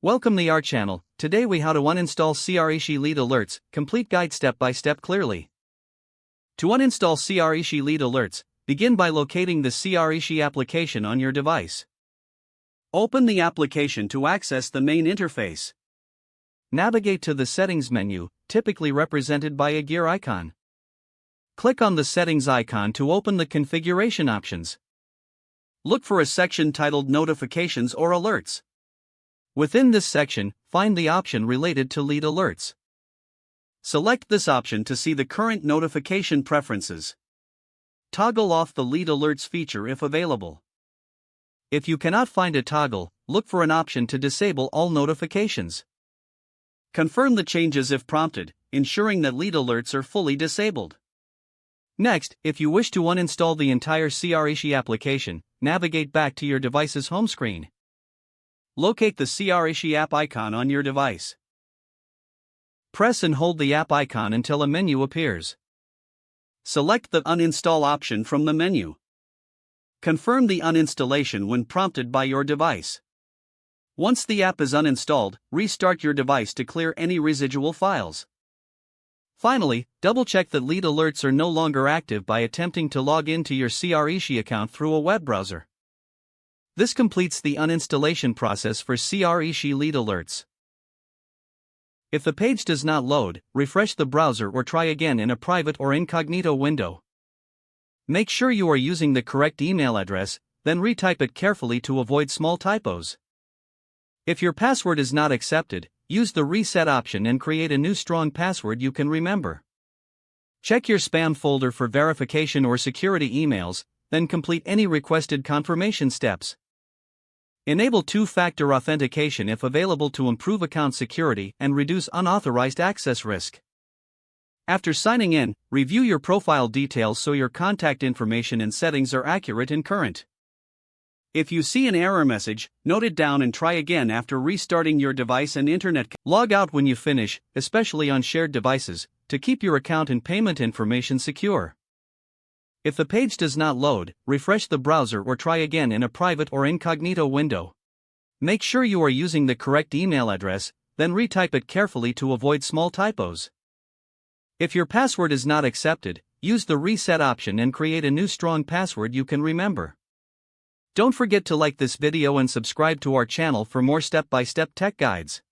Welcome to our channel. Today we how to uninstall CREXi lead alerts, complete guide step by step clearly. To uninstall CREXi lead alerts, begin by locating the CREXi application on your device. Open the application to access the main interface. Navigate to the settings menu, typically represented by a gear icon. Click on the settings icon to open the configuration options. Look for a section titled Notifications or Alerts. Within this section, find the option related to lead alerts. Select this option to see the current notification preferences. Toggle off the lead alerts feature if available. If you cannot find a toggle, look for an option to disable all notifications. Confirm the changes if prompted, ensuring that lead alerts are fully disabled. Next, if you wish to uninstall the entire CREXi application, navigate back to your device's home screen. Locate the CREXi app icon on your device. Press and hold the app icon until a menu appears. Select the Uninstall option from the menu. Confirm the uninstallation when prompted by your device. Once the app is uninstalled, restart your device to clear any residual files. Finally, double-check that lead alerts are no longer active by attempting to log into your CREXi account through a web browser. This completes the uninstallation process for CREXi lead alerts. If the page does not load, refresh the browser or try again in a private or incognito window. Make sure you are using the correct email address, then retype it carefully to avoid small typos. If your password is not accepted, use the reset option and create a new strong password you can remember. Check your spam folder for verification or security emails, then complete any requested confirmation steps. Enable two-factor authentication if available to improve account security and reduce unauthorized access risk. After signing in, review your profile details so your contact information and settings are accurate and current. If you see an error message, note it down and try again after restarting your device and internet. Log out when you finish, especially on shared devices, to keep your account and payment information secure. If the page does not load, refresh the browser or try again in a private or incognito window. Make sure you are using the correct email address, then retype it carefully to avoid small typos. If your password is not accepted, use the reset option and create a new strong password you can remember. Don't forget to like this video and subscribe to our channel for more step-by-step tech guides.